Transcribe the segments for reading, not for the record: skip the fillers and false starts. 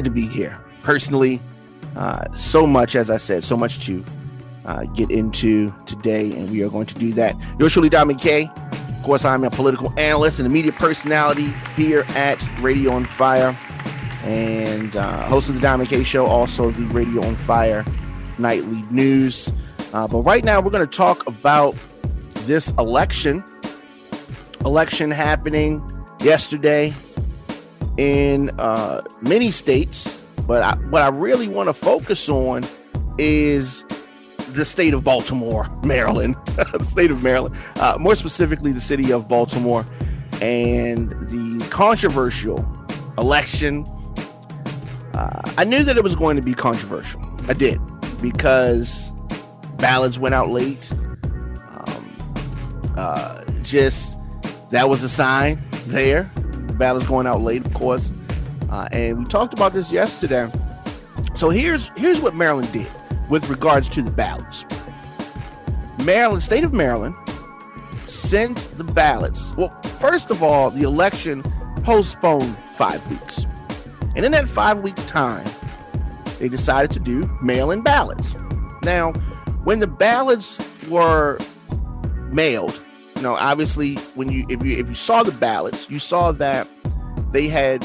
to be here. Personally, so much, as I said, so much to get into today, and we are going to do that. Yours truly, Don McKay. Of course, I'm a political analyst and a media personality here at Radio on Fire, and host of the Don McKay Show, also the Radio on Fire nightly news. But right now, we're going to talk about this election happening yesterday in many states. But what I really want to focus on is the state of Baltimore, Maryland, the state of Maryland, more specifically the city of Baltimore, and the controversial election. I knew that it was going to be controversial. I did, because ballots went out late. That was a sign there. The ballots going out late, of course. And we talked about this yesterday. So here's what Maryland did with regards to the ballots. State of Maryland sent the ballots. Well, first of all, the election postponed 5 weeks. And in that 5-week time, they decided to do mail-in ballots. Now, when the ballots were mailed, obviously, if you saw the ballots, you saw that they had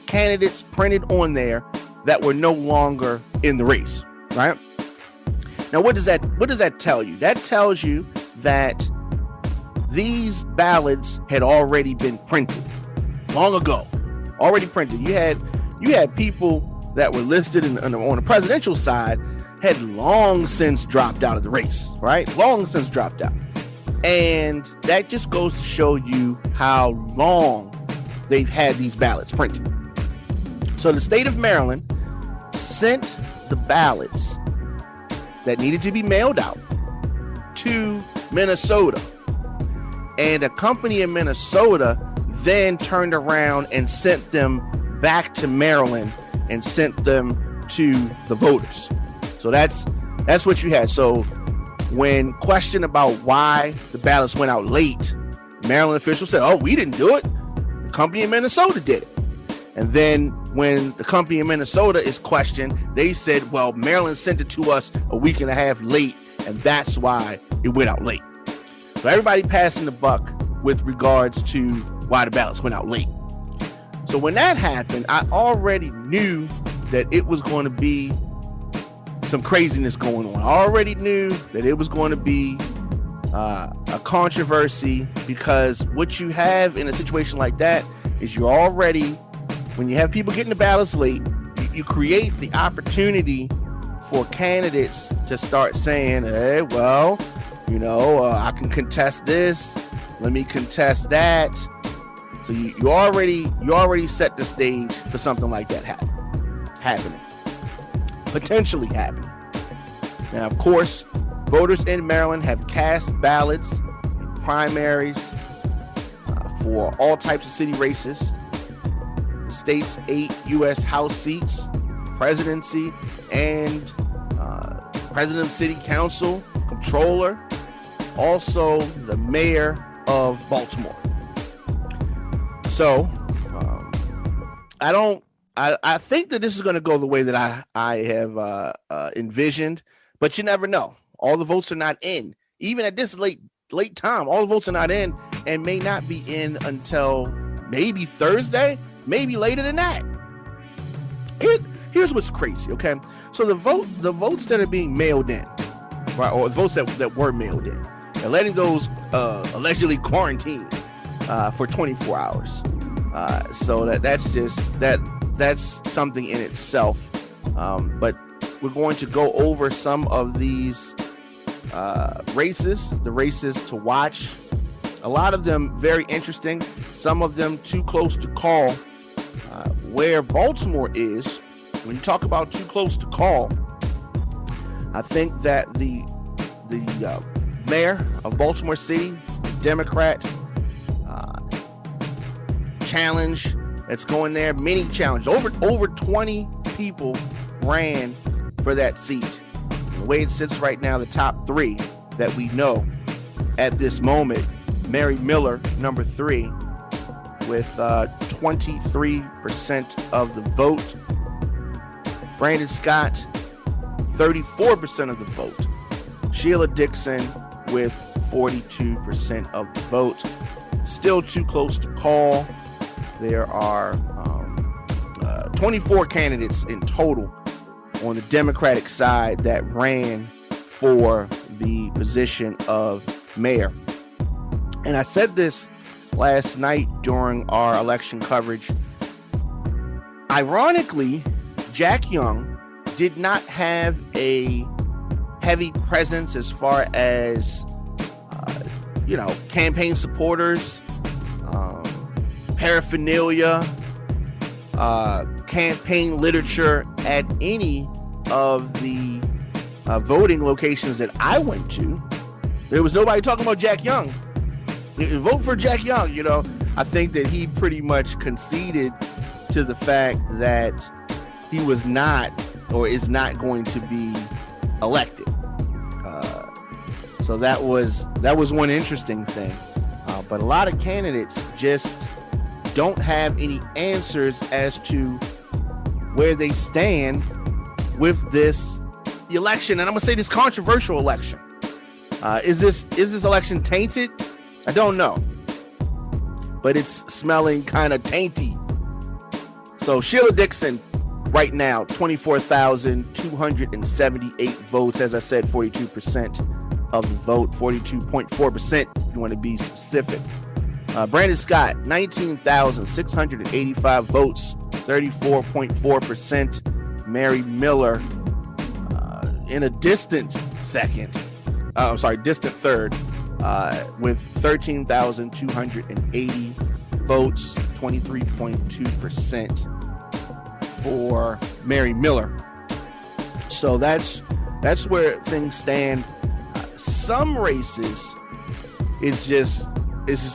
candidates printed on there that were no longer in the race, right? Now, what does that tell you? That tells you that these ballots had already been printed long ago, already printed. You had people that were listed on the presidential side had long since dropped out of the race, right? Long since dropped out. And that just goes to show you how long they've had these ballots printed. So the state of Maryland sent the ballots that needed to be mailed out to Minnesota. And a company in Minnesota then turned around and sent them back to Maryland and sent them to the voters. So that's what you had. So when questioned about why the ballots went out late, Maryland officials said, "Oh, we didn't do it. The company in Minnesota did it." And then when the company in Minnesota is questioned, they said, "Well, Maryland sent it to us a week and a half late, and that's why it went out late." So everybody passing the buck with regards to why the ballots went out late. So when that happened, I already knew that it was going to be some craziness going on. I already knew that it was going to be a controversy, because what you have in a situation like that is when you have people getting the ballots late, you create the opportunity for candidates to start saying, "Hey, well, I can contest this. Let me contest that." So you already set the stage for something like that happening. Potentially happening. Now, of course, voters in Maryland have cast ballots in primaries for all types of city races. The state's 8 U.S. House seats, presidency, and president of city council, controller, also the mayor of Baltimore. So, I think that this is going to go the way that I have envisioned, but you never know. All the votes are not in. Even at this late time, all the votes are not in, and may not be in until maybe Thursday, maybe later than that. Here's what's crazy, okay? So the votes that are being mailed in, right, or the votes that were mailed in, they're letting those allegedly quarantine for 24 hours. So that's something in itself. But we're going to go over some of these races, the races to watch. A lot of them very interesting, some of them too close to call. Where Baltimore is, when you talk about too close to call, I think that the mayor of Baltimore City, Democrat, challenge that's going there, many challenges. Over 20 people ran for that seat. The way it sits right now, the top 3 that we know at this moment, Mary Miller, number 3, with 23% of the vote. Brandon Scott, 34% of the vote. Sheila Dixon with 42% of the vote. Still too close to call. There are 24 candidates in total on the Democratic side that ran for the position of mayor. And I said this last night during our election coverage. Ironically, Jack Young did not have a heavy presence as far as, campaign supporters, paraphernalia, campaign literature at any of the voting locations that I went to. There was nobody talking about Jack Young. Vote for Jack Young. I think that he pretty much conceded to the fact that he was not or is not going to be elected. So that was one interesting thing. But a lot of candidates just don't have any answers as to where they stand with this election. And I'm going to say this controversial election. Is this election tainted? I don't know. But it's smelling kind of tainty. So Sheila Dixon right now, 24,278 votes. As I said, 42% of the vote, 42.4% if you want to be specific. Brandon Scott, 19,685 votes, 34.4%. Mary Miller in a distant third, with 13,280 votes, 23.2% for Mary Miller. So that's where things stand. Some races, it's just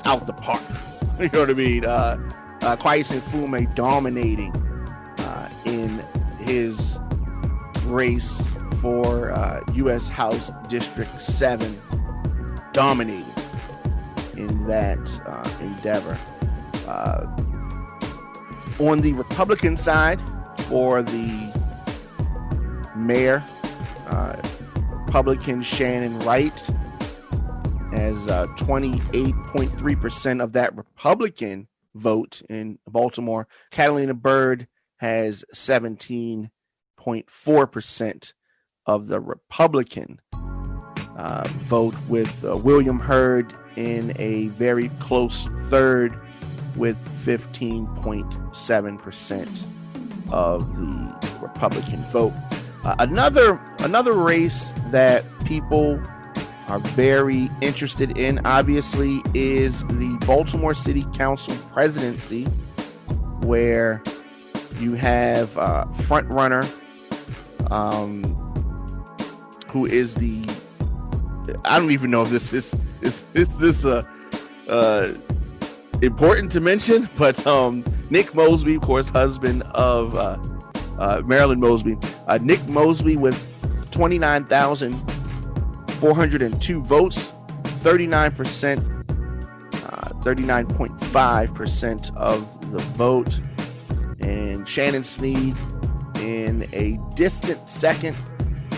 out the park. You know what I mean? Kwesi Nkrumah dominating in his race for U.S. House District 7, dominating in that endeavor. On the Republican side, for the mayor, Republican Shannon Wright has 28.3% of that Republican vote in Baltimore. Catalina Bird has 17.4% of the Republican vote, with William Hurd in a very close third with 15.7% of the Republican vote. Another race that people are very interested in, obviously, is the Baltimore City Council presidency, where you have front runner who is I don't even know if this is important to mention, but Nick Mosby, of course, husband of Marilyn Mosby. Nick Mosby with 29,402 votes, 39.5% of the vote. And Shannon Sneed in a distant second,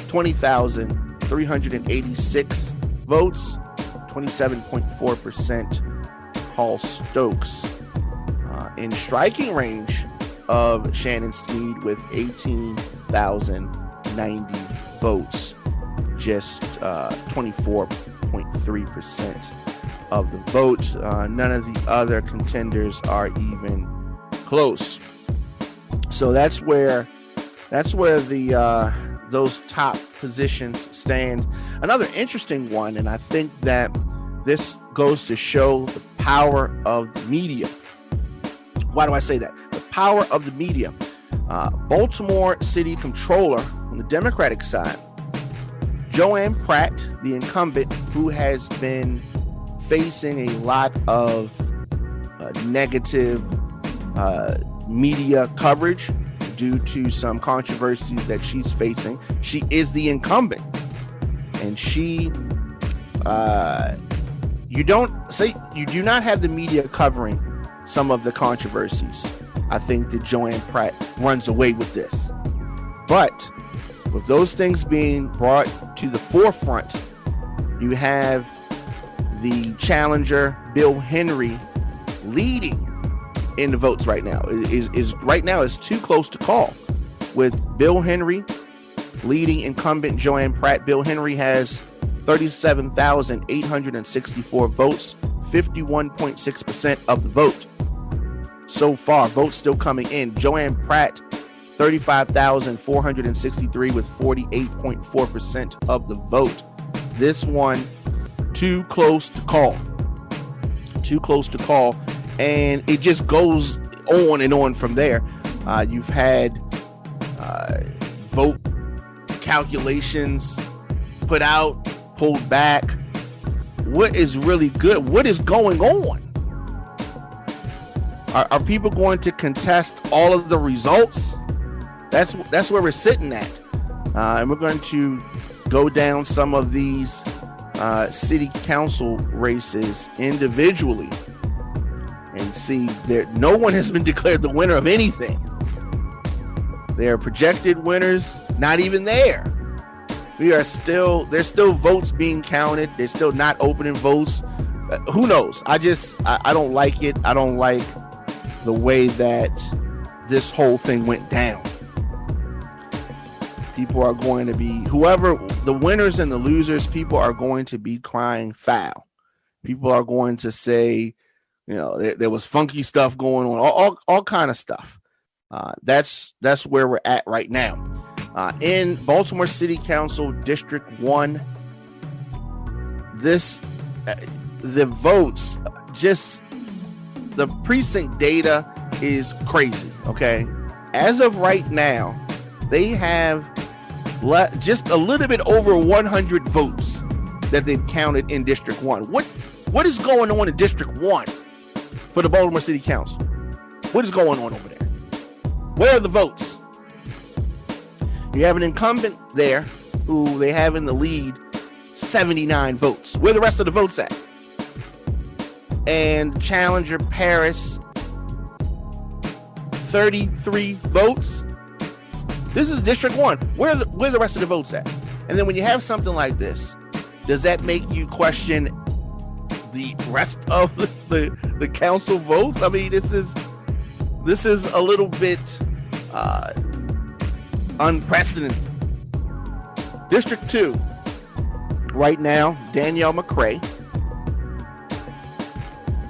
20,386 votes, 27.4%. Paul Stokes in striking range of Shannon Sneed with 18,090 votes, just 24.3% of the vote. None of the other contenders are even close. So that's where the those top positions stand. Another interesting one, and I think that this goes to show the power of the media. Why do I say that? The power of the media. Baltimore City Controller on the Democratic side, Joanne Pratt, the incumbent, who has been facing a lot of negative media coverage due to some controversies that she's facing. She is the incumbent, and she you do not have the media covering some of the controversies. I think that Joanne Pratt runs away with this. But with those things being brought to the forefront, you have the challenger, Bill Henry, leading in the votes right now. Right now is too close to call, with Bill Henry leading incumbent Joanne Pratt. Bill Henry has 37,864 votes, 51.6% of the vote. So far, votes still coming in. Joanne Pratt, 35,463 with 48.4% of the vote. This one, too close to call. Too close to call. And it just goes on and on from there. You've had vote calculations put out, pulled back. What is really good? What is going on? Are people going to contest all of the results? That's where we're sitting at. And we're going to go down some of these city council races individually and see that no one has been declared the winner of anything. Their projected winners, not even there. There's still votes being counted. They're still not opening votes. Who knows? I don't like it. I don't like the way that this whole thing went down. People are going to be, whoever the winners and the losers, people are going to be crying foul. People are going to say, there was funky stuff going on, all kind of stuff. That's where we're at right now. In Baltimore City Council District 1, the votes, just the precinct data is crazy, okay? As of right now, they have just a little bit over 100 votes that they've counted in District 1. What is going on in District 1 for the Baltimore City Council? What is going on over there? Where are the votes? You have an incumbent there who they have in the lead, 79 votes. Where are the rest of the votes at? And challenger Paris, 33 votes. This is District 1. Where are the rest of the votes at? And then when you have something like this, does that make you question the rest of the council votes? I mean, this is a little bit unprecedented. District 2, right now, Danielle McCrae,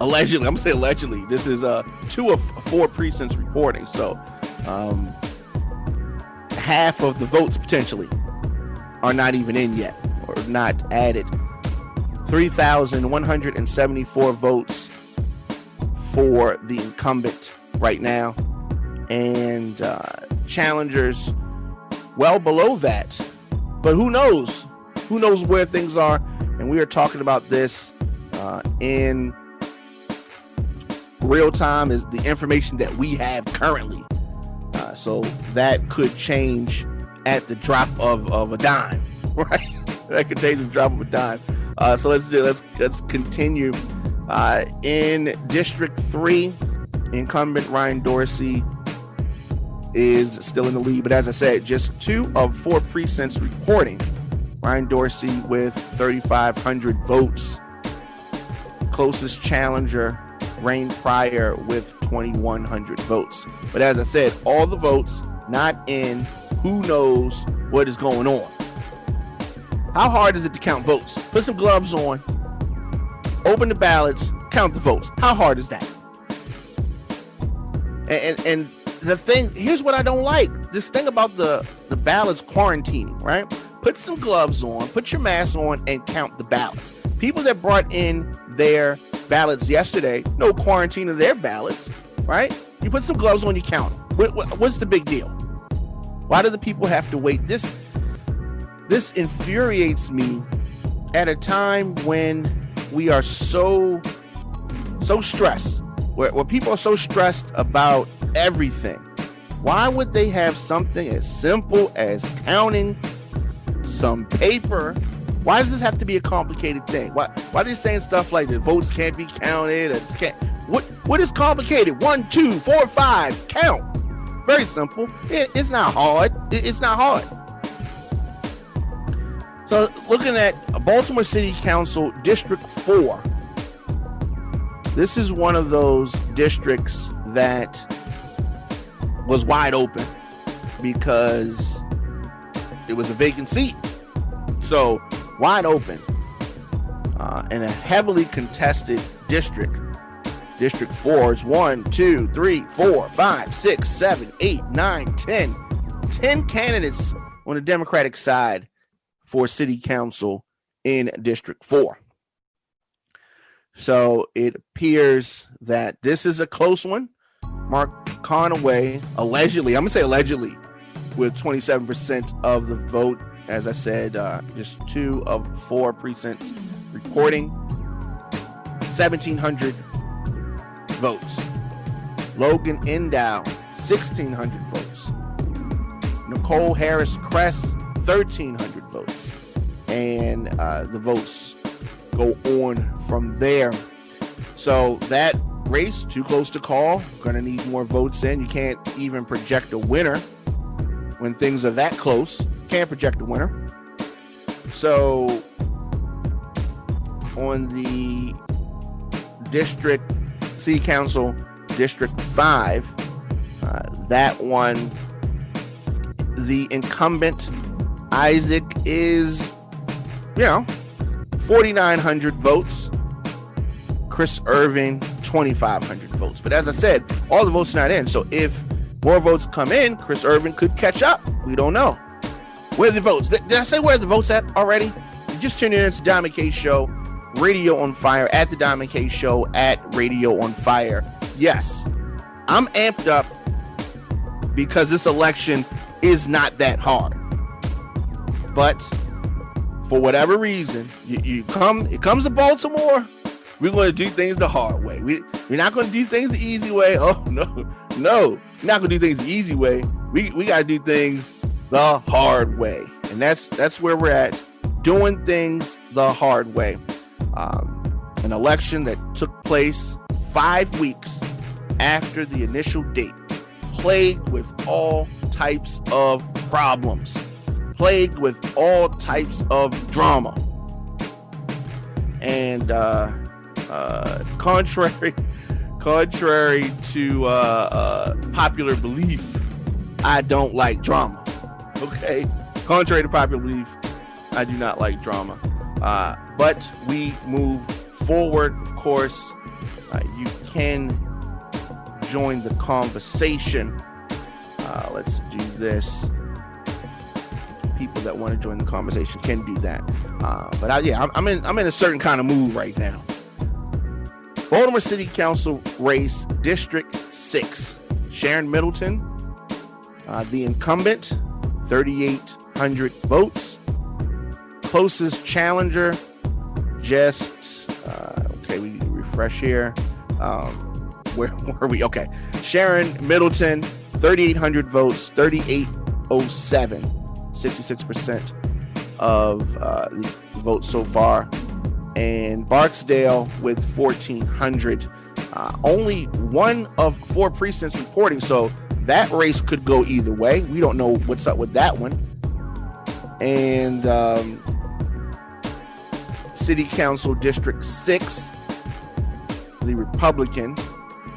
allegedly, I'm gonna say allegedly, this is 2 of 4 precincts reporting, so half of the votes potentially are not even in yet or not added. 3,174 votes for the incumbent right now, and challengers well below that. But who knows where things are, and we are talking about this in real time, is the information that we have currently. So that could change at the drop of a dime, right? That could change at the drop of a dime. So let's continue. In District 3, incumbent Ryan Dorsey is still in the lead, but as I said, just 2 of 4 precincts reporting. Ryan Dorsey with 3,500 votes. Closest challenger, Rain Pryor, with 2,100 votes. But as I said, all the votes not in. Who knows what is going on? How hard is it to count votes? Put some gloves on, open the ballots, count the votes. How hard is that? And the thing, here's what I don't like. This thing about the ballots quarantining, right? Put some gloves on, put your mask on, and count the ballots. People that brought in their ballots yesterday, no quarantine of their ballots, right? You put some gloves on, you count them. What's the big deal? Why do the people have to wait? This infuriates me at a time when we are so stressed, where people are so stressed about everything. Why would they have something as simple as counting some paper? Why does this have to be a complicated thing? Why are they saying stuff like the votes can't be counted? What is complicated? 1, 2, 4, 5, count. Very simple. It's not hard. It's not hard. So looking at Baltimore City Council District 4, this is one of those districts that was wide open because it was a vacant seat. So wide open in a heavily contested district. District 4 is 1, 2, 3, 4, 5, 6, 7, 8, 9, 10. 10 candidates on the Democratic side for city council in District 4. So it appears that this is a close one. Mark Conaway, allegedly, I'm going to say allegedly, with 27% of the vote. As I said, just 2 of 4 precincts reporting. 1,700 votes. Logan Endow, 1,600 votes. Nicole Harris Kress, 1,300 votes. And the votes go on from there. So that race, too close to call. Going to need more votes in. You can't even project a winner when things are that close. Can't project a winner. So on the district city council, District 5, that one, the incumbent Isaac is, 4,900 votes. Chris Irving, 2,500 votes. But as I said, all the votes are not in. So if more votes come in, Chris Irving could catch up. We don't know. Where are the votes? Did I say where are the votes at already? You just tuned in. It's the Diamond K Show, Radio on Fire, at the Diamond K Show, at Radio on Fire. Yes, I'm amped up because this election is not that hard. But for whatever reason, it comes to Baltimore, we're going to do things the hard way. We're not going to do things the easy way. Oh, no, we're not going to do things the easy way. We got to do things the hard way. And that's where we're at, doing things the hard way. An election that took place 5 weeks after the initial date, plagued with all types of problems, plagued with all types of drama. And contrary to popular belief, I don't like drama. Okay, contrary to popular belief, I do not like drama. But we move forward. Of course, you can join the conversation. Let's do this. People that want to join the conversation can do that. But I'm in a certain kind of mood right now. Baltimore City Council race, District 6. Sharon Middleton, the incumbent, 3,800 votes. Closest challenger, just okay. We need to refresh here. Where were we? Okay, Sharon Middleton, 3,800 votes, 3,807, 66% of the votes so far. And Barksdale with 1,400. Only 1 of 4 precincts reporting, so that race could go either way. We don't know what's up with that one. And City Council District 6, the Republican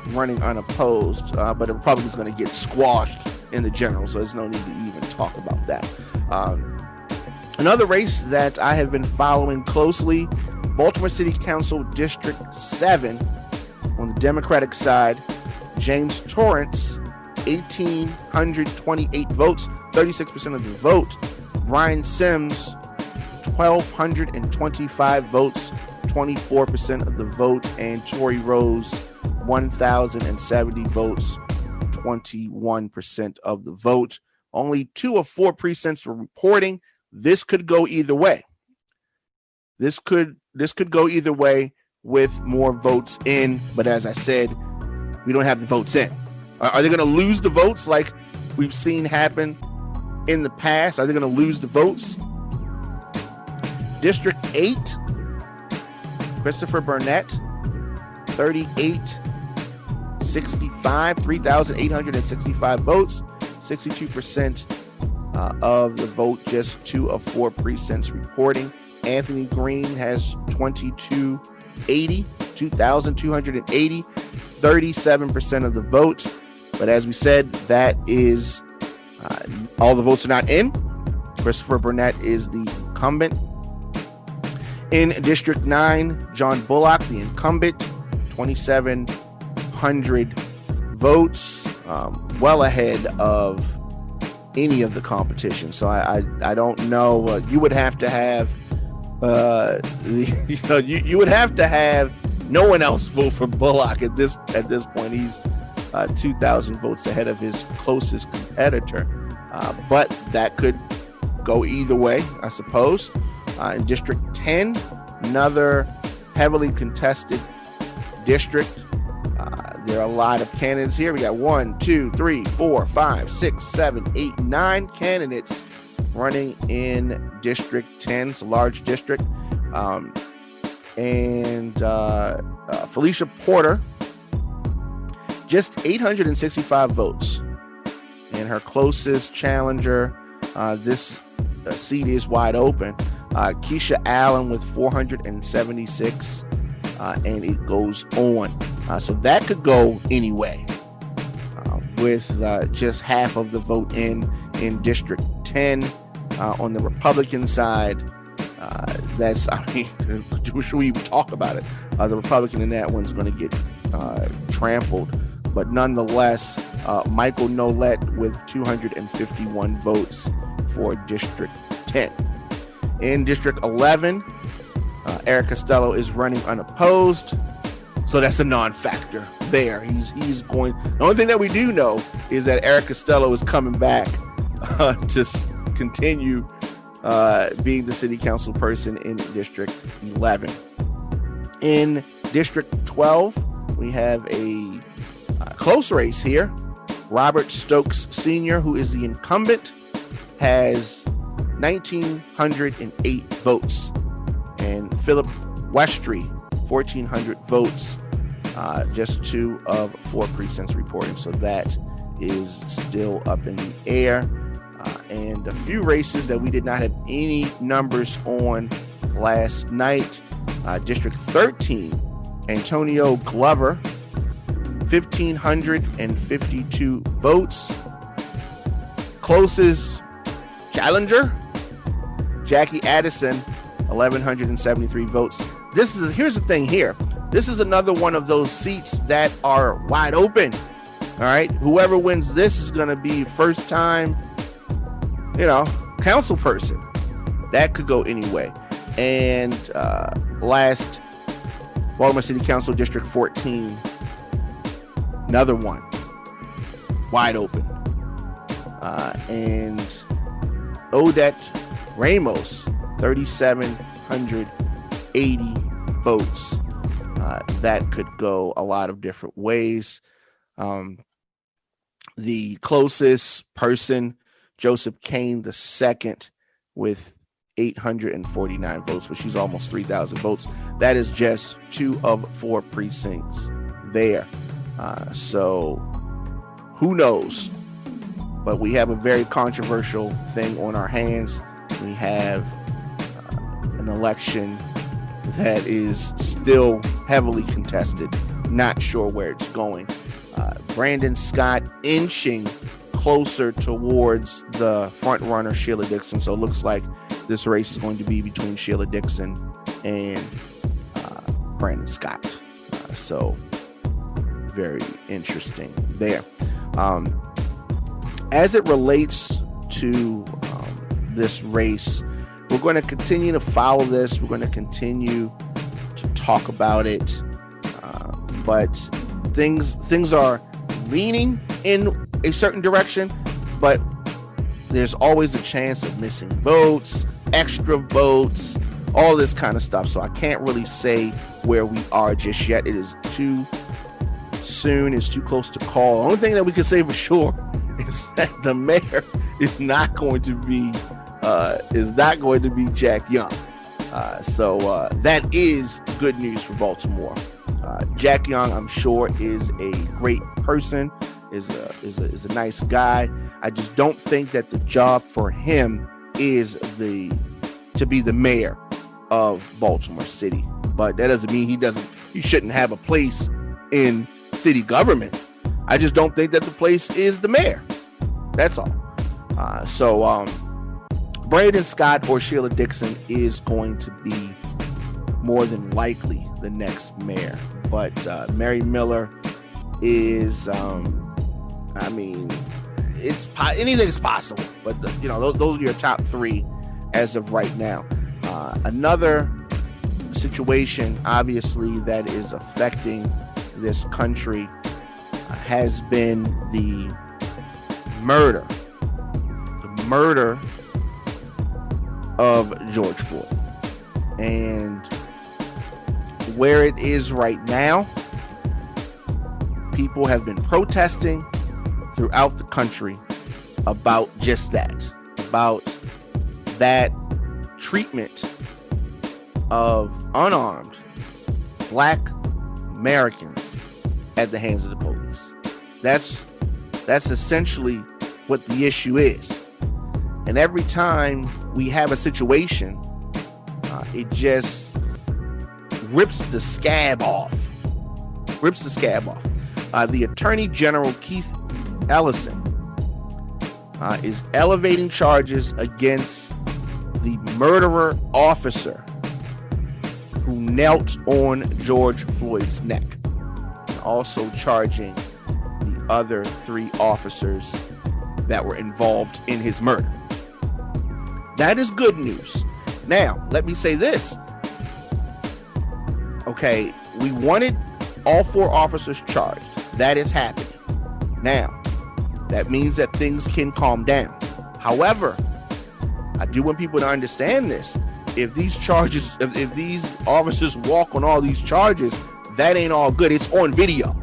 running unopposed, but the Republican's going to get squashed in the general, so there's no need to even talk about that. Another race that I have been following closely, Baltimore City Council District 7, on the Democratic side, James Torrance, 1,828 votes, 36% of the vote. Brian Sims, 1,225 votes, 24% of the vote. And Tory Rose, 1,070 votes, 21% of the vote. Only 2 of 4 precincts were reporting. This could go either way. This could go either way with more votes in, but as I said, we don't have the votes in. Are they going to lose the votes like we've seen happen in the past? Are they going to lose the votes? District 8, Christopher Burnett, 3,800 3,865 votes, 62% of the vote, just 2 of 4 precincts reporting. Anthony Green has 2,280, 37% of the vote. But as we said, that is all the votes are not in. Christopher Burnett is the incumbent. In District 9, John Bullock, the incumbent, 2,700 votes, well ahead of any of the competition. So I don't know. You would have to have you would have to have no one else vote for Bullock at this point. He's 2,000 votes ahead of his closest competitor, but that could go either way, I suppose. In District 10, another heavily contested district. There are a lot of candidates here. We got 1, 2, 3, 4, 5, 6, 7, 8, 9 candidates running in District 10. It's a large district. Felicia Porter, just 865 votes. And her closest challenger, this seat is wide open. Keisha Allen with 476, and it goes on. So that could go anyway, with just half of the vote in District 10. On the Republican side, should we even talk about it? The Republican in that one's going to get trampled. But nonetheless, Michael Nolet with 251 votes for District 10. In District 11, Eric Costello is running unopposed. So that's a non-factor there. He's going. The only thing that we do know is that Eric Costello is coming back to continue being the city council person in District 11. In District 12, we have a close race here. Robert Stokes Sr., who is the incumbent, has 1,908 votes. And Philip Westry, 1,400 votes, just 2 of 4 precincts reporting. So that is still up in the air. And a few races that we did not have any numbers on last night. District 13, Antonio Glover, 1,552 votes. Closest challenger, Jackie Addison, 1,173 votes. Here's the thing here. This is another one of those seats that are wide open. All right. Whoever wins this is going to be first time, council person. That could go anyway. And last, Baltimore City Council District 14, another one wide open. And Odette Ramos, 3,780 votes. That could go a lot of different ways. The closest person, Joseph Kane II, with 849 votes, but she's almost 3,000 votes. That is just 2 of 4 precincts there. So who knows? But we have a very controversial thing on our hands. We have an election that is still heavily contested. Not sure where it's going. Brandon Scott inching closer towards the front runner, Sheila Dixon. So it looks like this race is going to be between Sheila Dixon and Brandon Scott. So very interesting there. As it relates to this race, we're going to continue to follow this. We're going to continue to talk about it. But things are leaning in a certain direction, but there's always a chance of missing votes, extra votes, all this kind of stuff. So I can't really say where we are just yet. It is too soon. It's too close to call. The only thing that we can say for sure is that the mayor is not going to be Jack Young. So that is good news for Baltimore. Jack Young, I'm sure, is a great person, is a nice guy. I just don't think that the job for him is to be the mayor of Baltimore City. But that doesn't mean he shouldn't have a place in city government. I just don't think that the place is the mayor. That's all. So Braden Scott or Sheila Dixon is going to be more than likely the next mayor. But Mary Miller is, anything's possible. But those are your top three as of right now. Another situation, obviously, that is affecting this country has been the murder of George Floyd. And where it is right now, people have been protesting throughout the country about just that, about that treatment of unarmed Black Americans at the hands of the police. That's essentially what the issue is. And every time we have a situation, it just rips the scab off. The Attorney General, Keith Ellison, is elevating charges against the murderer officer who knelt on George Floyd's neck, and also charging the other three officers that were involved in his murder. That is good news. Now, let me say this. Okay, we wanted all four officers charged. That is happening. Now, that means that things can calm down. However, I do want people to understand this. If these officers walk on all these charges, that ain't all good. It's on video.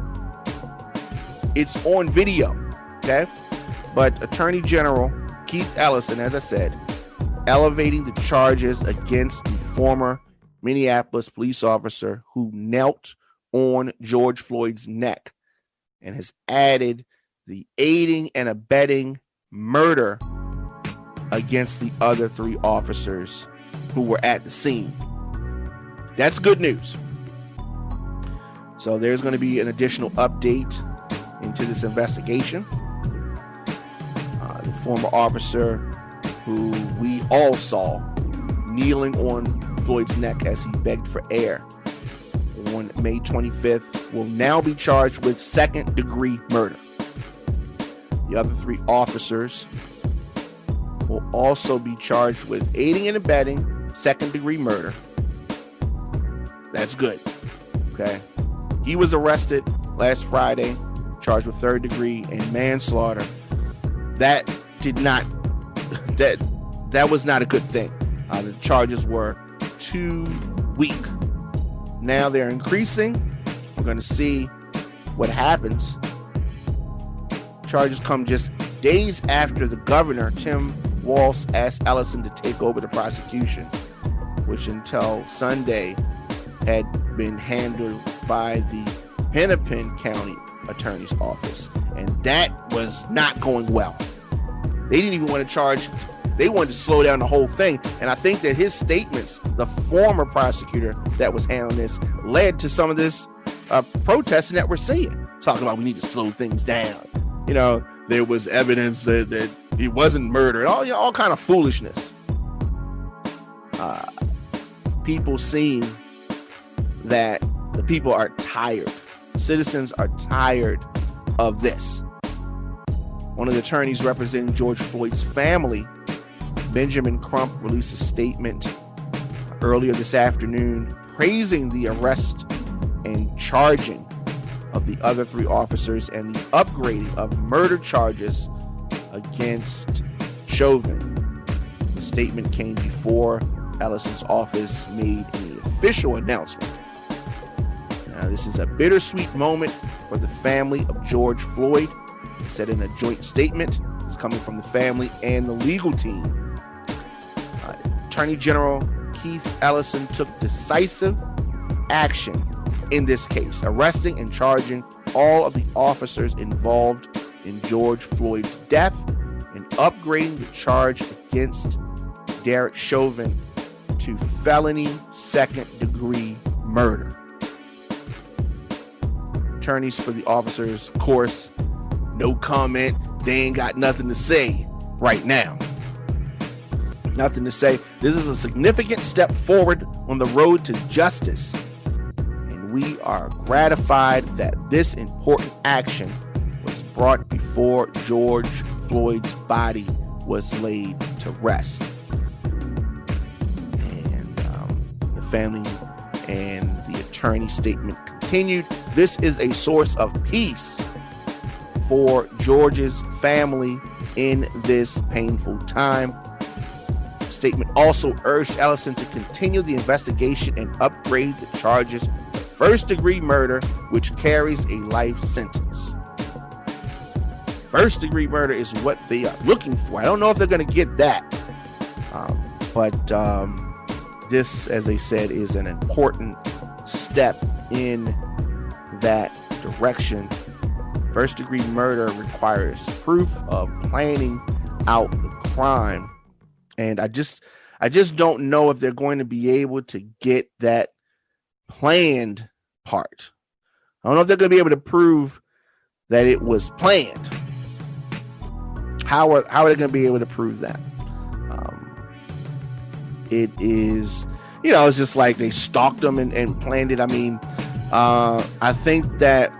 Okay? But Attorney General Keith Ellison, as I said, elevating the charges against the former Minneapolis police officer who knelt on George Floyd's neck, and has added the aiding and abetting murder against the other three officers who were at the scene. That's good news. So there's going to be an additional update into this investigation. The former officer who we all saw kneeling on Floyd's neck as he begged for air on May 25th will now be charged with second-degree murder. The other three officers will also be charged with aiding and abetting second-degree murder. That's good. Okay. He was arrested last Friday, charged with third degree and manslaughter. That was not a good thing. The charges were too weak. Now they're increasing. We're going to see what happens. Charges come just days after the governor, Tim Walz, asked Ellison to take over the prosecution, which until Sunday had been handled by the Hennepin County Attorney's Office. And that was not going well. They didn't even want to charge. They wanted to slow down the whole thing. And I think that his statements, the former prosecutor that was handling this, led to some of this protesting that we're seeing. Talking about we need to slow things down. There was evidence that he wasn't murdered. All kind of foolishness. People seeing that the people are tired. Citizens are tired of this. One of the attorneys representing George Floyd's family, Benjamin Crump, released a statement earlier this afternoon praising the arrest and charging of the other three officers and the upgrading of murder charges against Chauvin. The statement came before Ellison's office made any official announcement. Now, this is a bittersweet moment for the family of George Floyd. He said in a joint statement, it's coming from the family and the legal team. Attorney General Keith Ellison took decisive action in this case, arresting and charging all of the officers involved in George Floyd's death and upgrading the charge against Derek Chauvin to felony second-degree murder. Attorneys for the officers, of course, no comment. They ain't got nothing to say right now. Nothing to say. This is a significant step forward on the road to justice, and we are gratified that this important action was brought before George Floyd's body was laid to rest. And the family and the attorney statement continued. This is a source of peace for George's family in this painful time. The statement also urged Ellison to continue the investigation and upgrade the charges to first-degree murder, which carries a life sentence. First-degree murder is what they are looking for. I don't know if they're going to get that. But this, as they said, is an important step in that direction. First-degree murder requires proof of planning out the crime. And I just don't know if they're going to be able to get that planned part. I don't know if they're going to be able to prove that it was planned. How are they going to be able to prove that? It is, it's just like they stalked them and planned it. I mean, I think that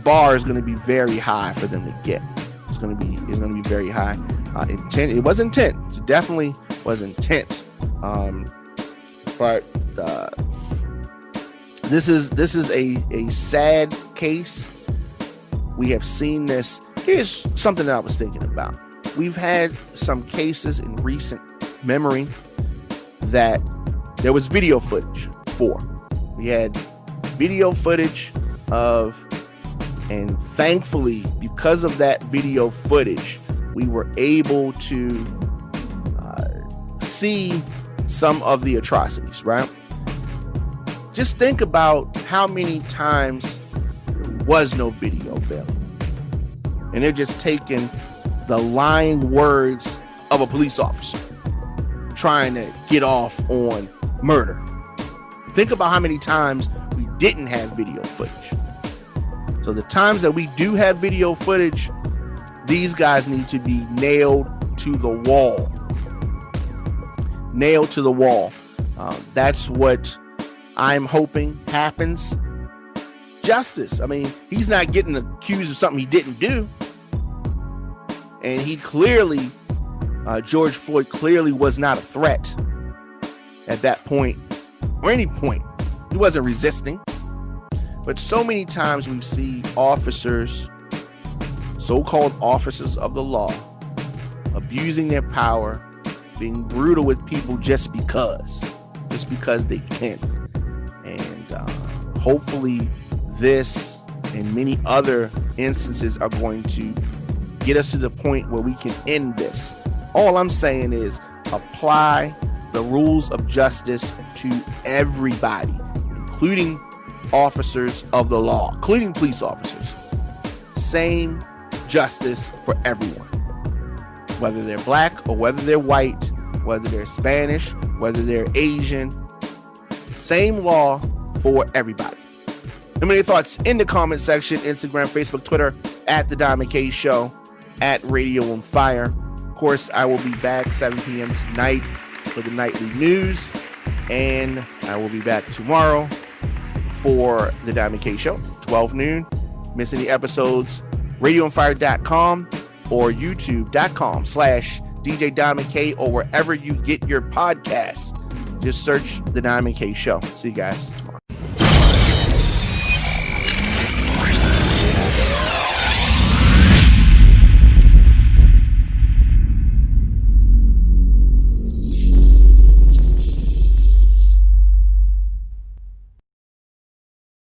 bar is going to be very high for them to get. It's going to be very high. Intent. It was intent. It definitely was intent. But this is a sad case. We have seen this. Here's something that I was thinking about. We've had some cases in recent memory that there was video footage for. We had video footage of, and thankfully, because of that video footage, we were able to see some of the atrocities, right? Just think about how many times there was no video available. And they're just taking the lying words of a police officer trying to get off on murder. Think about how many times we didn't have video footage. So the times that we do have video footage, these guys need to be nailed to the wall. Nailed to the wall. That's what I'm hoping happens. Justice. I mean, he's not getting accused of something he didn't do. And he clearly, George Floyd clearly was not a threat at that point, or any point. He wasn't resisting. But so many times we see officers, so-called officers of the law, abusing their power, being brutal with people just because they can. And hopefully this and many other instances are going to get us to the point where we can end this. All I'm saying is apply the rules of justice to everybody, including officers of the law, including police officers. Same justice for everyone, whether they're black or whether they're white, whether they're Spanish, whether they're Asian. Same law for everybody. Let me know your thoughts in the comment section. Instagram, Facebook, Twitter, at The Diamond K Show, at Radio on Fire. Of course, I will be back 7 p.m. tonight for the nightly news, and I will be back tomorrow for The Diamond K Show, 12 noon. Miss any episodes, radioonfire.com or youtube.com/DJ Diamond K, or wherever you get your podcasts. Just search The Diamond K Show. See you guys tomorrow.